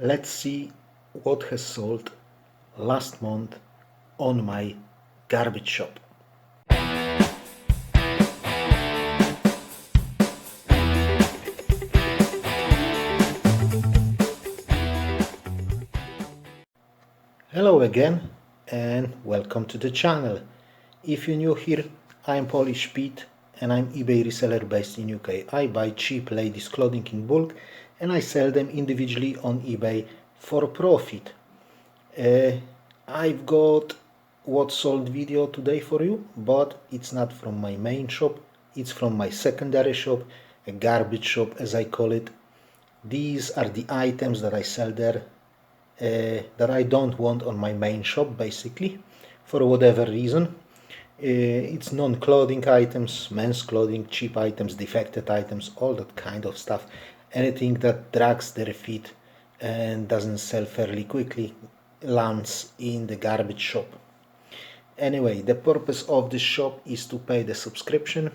Let's see what has sold last month on my garbage shop. Hello again and welcome to the channel. If you're new here, I'm Polish Pete and I'm eBay reseller based in UK. I buy cheap ladies clothing in bulk and I sell them individually on eBay for profit. I've got what sold video today for you, but it's not from my main shop, it's from my secondary shop, a garbage shop as I call it. These are the items that I sell there that I don't want on my main shop, basically, for whatever reason. It's non-clothing items, men's clothing, cheap items, defected items, all that kind of stuff. Anything that drags their feet and doesn't sell fairly quickly lands in the garbage shop. Anyway, the purpose of this shop is to pay the subscription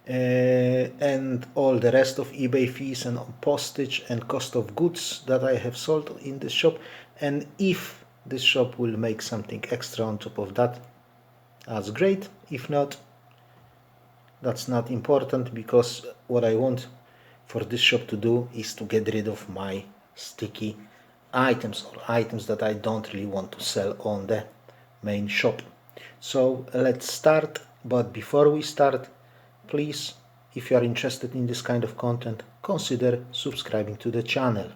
and all the rest of eBay fees and postage and cost of goods that I have sold in this shop. And if this shop will make something extra on top of that, that's great. If not, that's not important, because what I want for this shop to do is to get rid of my sticky items or items that I don't really want to sell on the main shop. So let's start. But before we start, please, if you are interested in this kind of content, consider subscribing to the channel.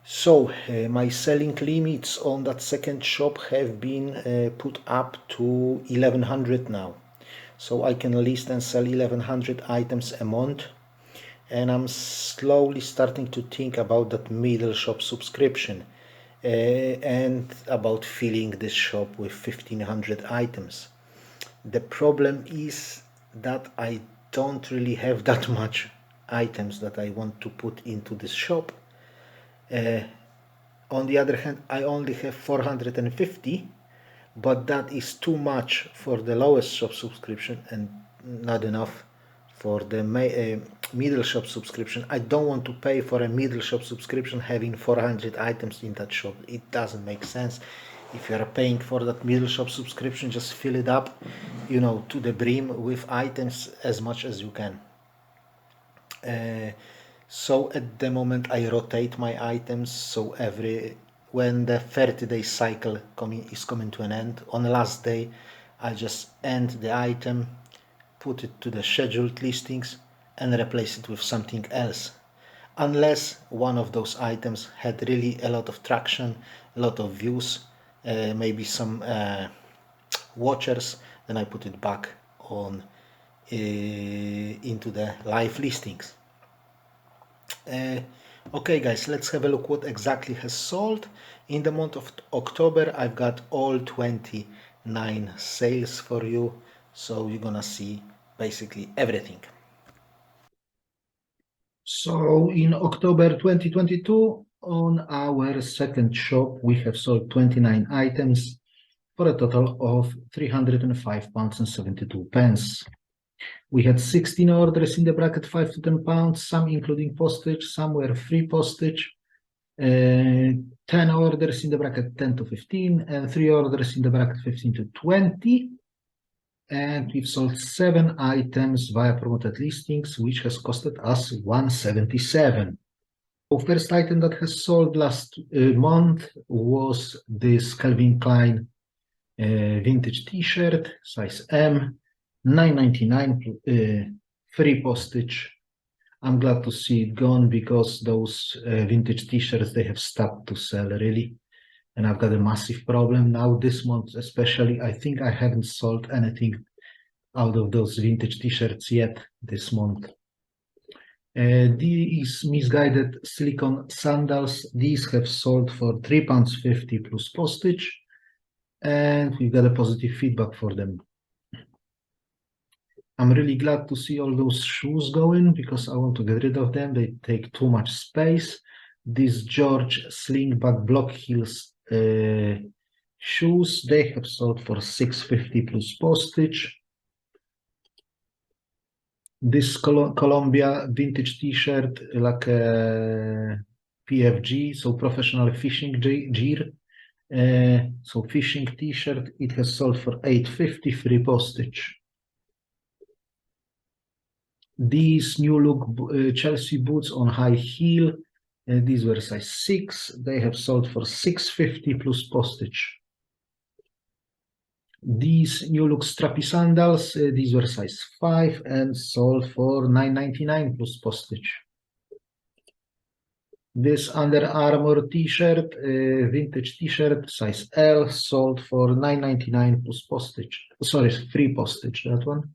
So my selling limits on that second shop have been put up to 1100 now. So I can list and sell 1100 items a month. And I'm slowly starting to think about that middle shop subscription and about filling this shop with 1500 items. The problem is that I don't really have that much items that I want to put into this shop. On the other hand, I only have 450, but that is too much for the lowest shop subscription and not enough for the middle shop subscription. I don't want to pay for a middle shop subscription having 400 items in that shop. It doesn't make sense. If you are paying for that middle shop subscription, just fill it up, to the brim with items as much as you can. So at the moment I rotate my items, so when the 30-day cycle is coming to an end, on the last day I just end the item, put it to the scheduled listings and replace it with something else, unless one of those items had really a lot of traction, a lot of views, maybe some watchers, then I put it back on into the live listings. Okay guys, let's have a look what exactly has sold. In the month of October I've got all 29 sales for you, so you're gonna see basically everything. So in October 2022, on our second shop, we have sold 29 items for a total of £305.72. We had 16 orders in the bracket 5 to 10 pounds, some including postage, some were free postage, 10 orders in the bracket 10 to 15, and 3 orders in the bracket 15 to 20. And we've sold 7 items via promoted listings, which has costed us £177. The first item that has sold last month was this Calvin Klein vintage t-shirt, size M, $9.99, free postage. I'm glad to see it gone, because those vintage t-shirts, they have stopped to sell really. And I've got a massive problem now this month, especially. I think I haven't sold anything out of those vintage t-shirts yet this month. These misguided silicone sandals, these have sold for £3.50 plus postage, and we've got a positive feedback for them. I'm really glad to see all those shoes going, because I want to get rid of them. They take too much space. These George Slingback Block Heels shoes, they have sold for £6.50 plus postage. This Columbia vintage t-shirt, like a PFG, so professional fishing gear. So fishing t-shirt, it has sold for $8.50 free postage. These new look Chelsea boots on high heel, these were size 6. They have sold for $6.50 plus postage. These new look strappy sandals, these were size 5 and sold for $9.99 plus postage. This Under Armour t-shirt, vintage t-shirt, size L, sold for $9.99 plus postage. Sorry, free postage, that one.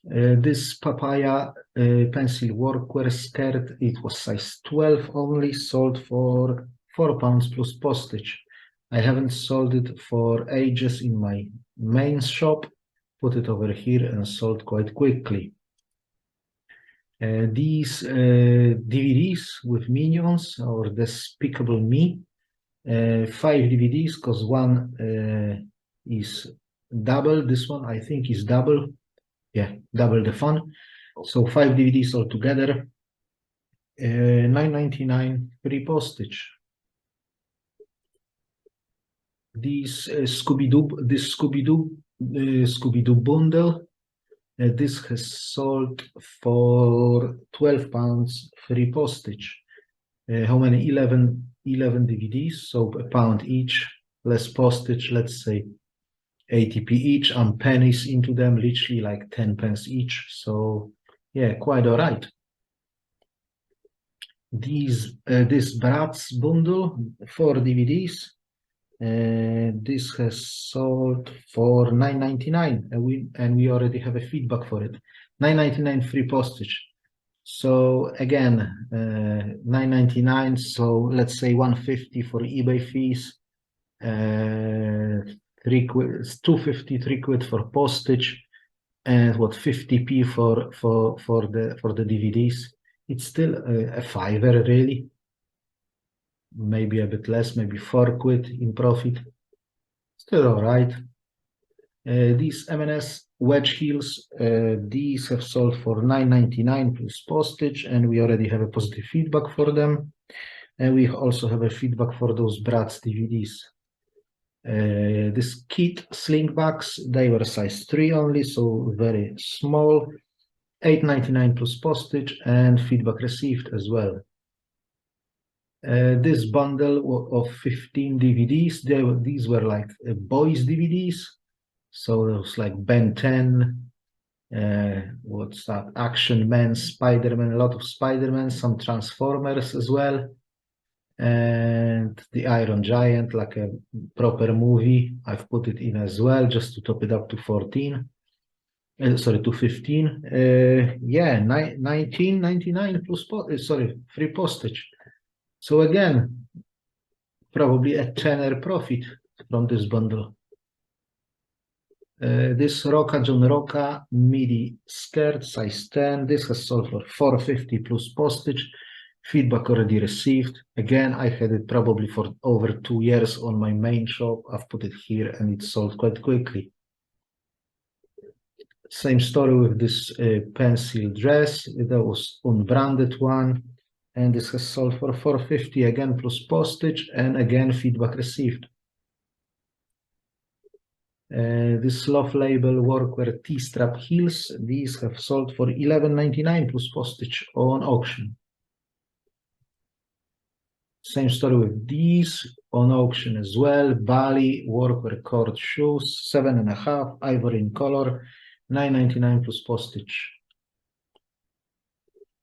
This Papaya pencil workwear skirt, it was size 12 only, sold for £4 plus postage. I haven't sold it for ages in my main shop. Put it over here and sold quite quickly. These DVDs with Minions or Despicable Me, 5 DVDs, because one is double. This one I think is double. Yeah, double the fun. So 5 DVDs altogether, $9.99 free postage. This Scooby-Doo bundle, this has sold for £12 free postage. How many? 11 DVDs, so £1 each, less postage, let's say 80p each. I'm pennies into them, literally like 10 pence each. So yeah, quite all right. This Bratz bundle, 4 DVDs. This has sold for $9.99, and we already have a feedback for it. $9.99 free postage. So again, $9.99. So let's say $1.50 for eBay fees. 3 quid, £2.50, 3 quid for postage, and what 50p for the DVDs. It's still a fiver, really. Maybe a bit less, maybe 4 quid in profit. Still all right. These M&S wedge heels, these have sold for $9.99 plus postage, and we already have a positive feedback for them. And we also have a feedback for those Bratz DVDs. This kit slingbacks, they were size 3 only, so very small. $8.99 plus postage, and feedback received as well. This bundle of 15 DVDs, these were like boys DVDs. So it was like Ben 10, what's that? Action Man, Spider-Man, a lot of Spider-Man, some Transformers as well. And the Iron Giant, like a proper movie. I've put it in as well, just to top it up to 14. Sorry, to 15. Yeah, $19.99 plus free postage. So again, probably a tenner profit from this bundle. This Roca John Roca midi skirt, size 10. This has sold for $4.50 plus postage. Feedback already received. Again, I had it probably for over 2 years on my main shop. I've put it here and it sold quite quickly. Same story with this pencil dress. That was unbranded one. And this has sold for $4.50 again plus postage, and again feedback received. This Love Label workwear T-strap heels, these have sold for $11.99 plus postage on auction. Same story with these on auction as well. Bali workwear cord shoes, 7.5, ivory in color, $9.99 plus postage.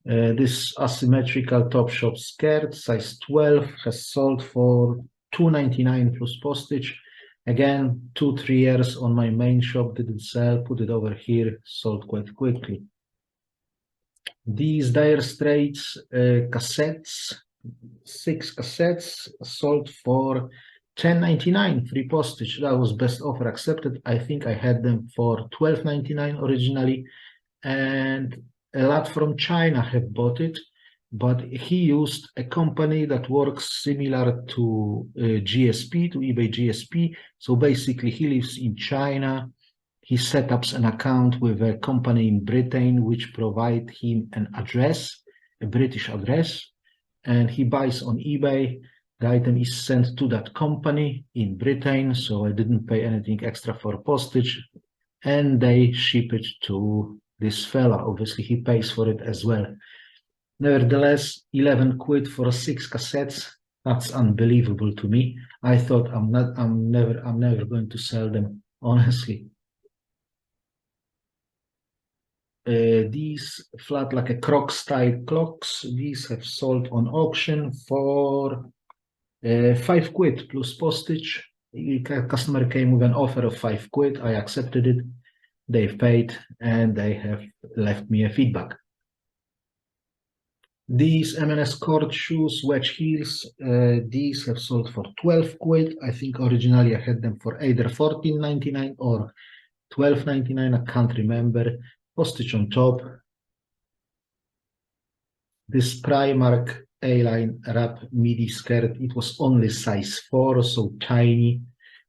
This asymmetrical Topshop skirt, size 12, has sold for $2.99 plus postage. Again, 2-3 years on my main shop, didn't sell, put it over here, sold quite quickly. These Dire Straits cassettes, 6 cassettes, sold for $10.99 free postage. That was best offer accepted. I think I had them for $12.99 originally, and a lot from China have bought it, but he used a company that works similar to GSP, to eBay GSP. So basically he lives in China He set up an account with a company in Britain which provide him an address, a British address, and he buys on eBay. The item is sent to that company in Britain, so I didn't pay anything extra for postage, and they ship it to this fella. Obviously, he pays for it as well. Nevertheless, 11 quid for 6 cassettes, that's unbelievable to me. I thought I'm never going to sell them, honestly. These flat like a croc style clocks, these have sold on auction for 5 quid plus postage. The customer came with an offer of 5 quid. I accepted it. They've paid and they have left me a feedback. These M&S cord shoes, wedge heels, these have sold for 12 quid. I think originally I had them for either 14.99 or 12.99. I can't remember. Postage on top. This Primark A-line wrap midi skirt, it was only size 4, so tiny.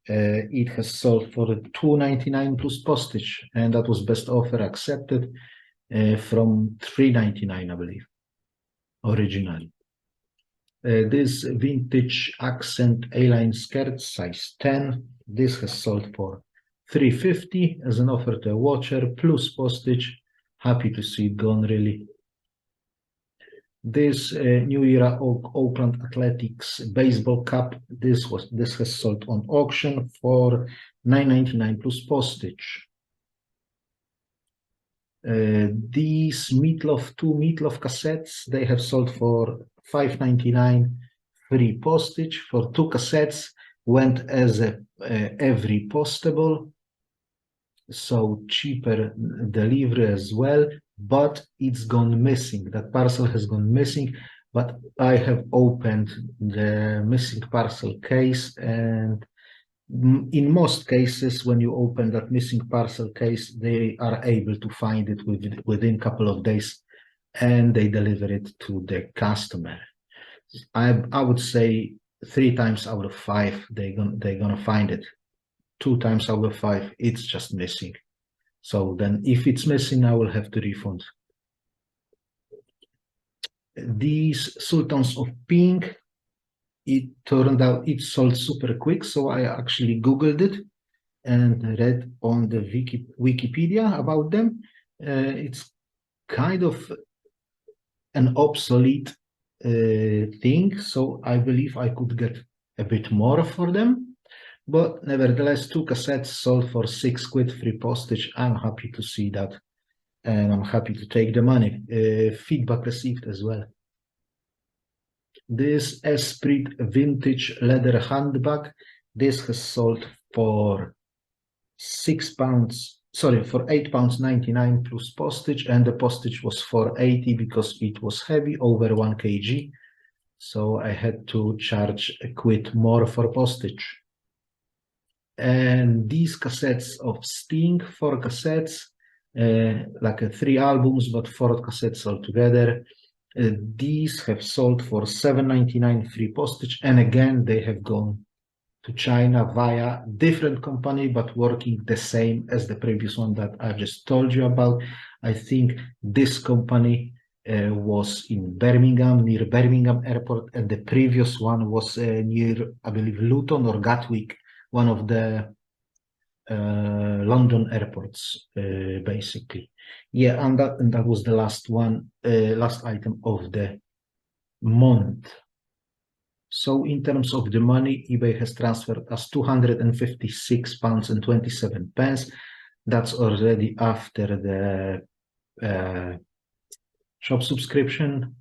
It has sold for 2.99 plus postage, and that was best offer accepted from 3.99, I believe, originally. This vintage accent A-line skirt, size 10, this has sold for 3.50 as an offer to a watcher plus postage. Happy to see it gone, really. This New Era Oakland Athletics baseball cap, this has sold on auction for 9.99 plus postage. These two Meatloaf cassettes, they have sold for 5.99 free postage. For 2 cassettes, went as every postable, so cheaper delivery as well, but it's gone missing. That parcel has gone missing, but I have opened the missing parcel case, and in most cases, when you open that missing parcel case, they are able to find it within a couple of days, and they deliver it to the customer. I would say 3 times out of 5 they're gonna find it. 2 times out of 5 it's just missing. So then if it's missing, I will have to refund. These Sultans of Pink, it turned out it sold super quick, so I actually Googled it and read on the Wikipedia about them. It's kind of an obsolete thing, so I believe I could get a bit more for them. But nevertheless, 2 cassettes sold for 6 quid free postage. I'm happy to see that, and I'm happy to take the money. Feedback received as well. This Esprit vintage leather handbag, this has sold for for £8.99 plus postage, and the postage was £4.80 because it was heavy, over 1 kg. So I had to charge a quid more for postage. And these cassettes of Sting, 4 cassettes, like 3 albums, but 4 cassettes altogether. These have sold for £7.99 free postage, and again they have gone to China via different company, but working the same as the previous one that I just told you about. I think this company was in Birmingham, near Birmingham Airport, and the previous one was near, I believe, Luton or Gatwick, one of the London airports, basically. Yeah, and that was the last one, last item of the month. So in terms of the money, eBay has transferred us £256.27. That's already after the shop subscription.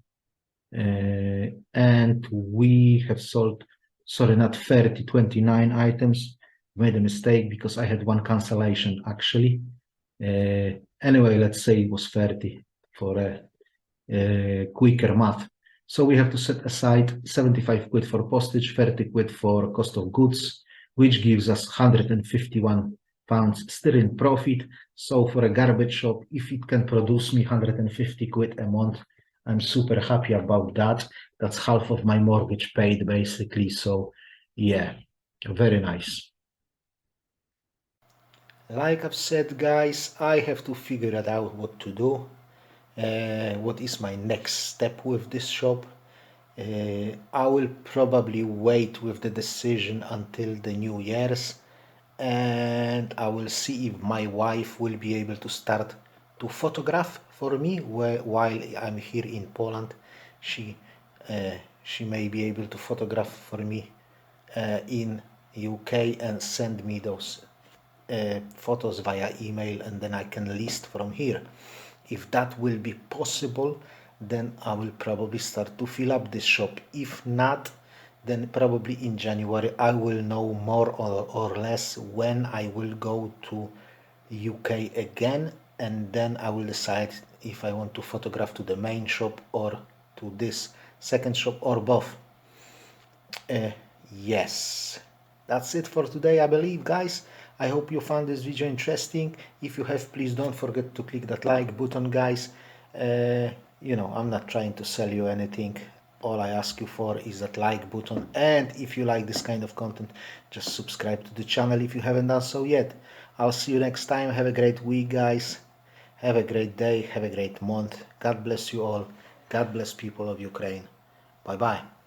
And we have sold, sorry, not 30, 29 items. Made a mistake because I had 1 cancellation actually. Anyway, let's say it was 30 for a quicker math. So we have to set aside 75 quid for postage, 30 quid for cost of goods, which gives us £151 still in profit. So for a garbage shop, if it can produce me 150 quid a month, I'm super happy about that. That's half of my mortgage paid, basically. So yeah, very nice. Like I've said, guys, I have to figure it out what to do. What is my next step with this shop. I will probably wait with the decision until the New Year's, and I will see if my wife will be able to start to photograph for me while I'm here in Poland. She she may be able to photograph for me in UK and send me those photos via email, and then I can list from here. If that will be possible, then I will probably start to fill up this shop. If not, then probably in January I will know more or less when I will go to UK again, and then I will decide if I want to photograph to the main shop or to this second shop or both. Yes, that's it for today, I believe, guys. I hope you found this video interesting. If you have, please don't forget to click that like button, guys. I'm not trying to sell you anything. All I ask you for is that like button, and if you like this kind of content, just subscribe to the channel if you haven't done so yet. I'll see you next time. Have a great week, guys. Have a great day. Have a great month. God bless you all. God bless people of Ukraine. Bye bye.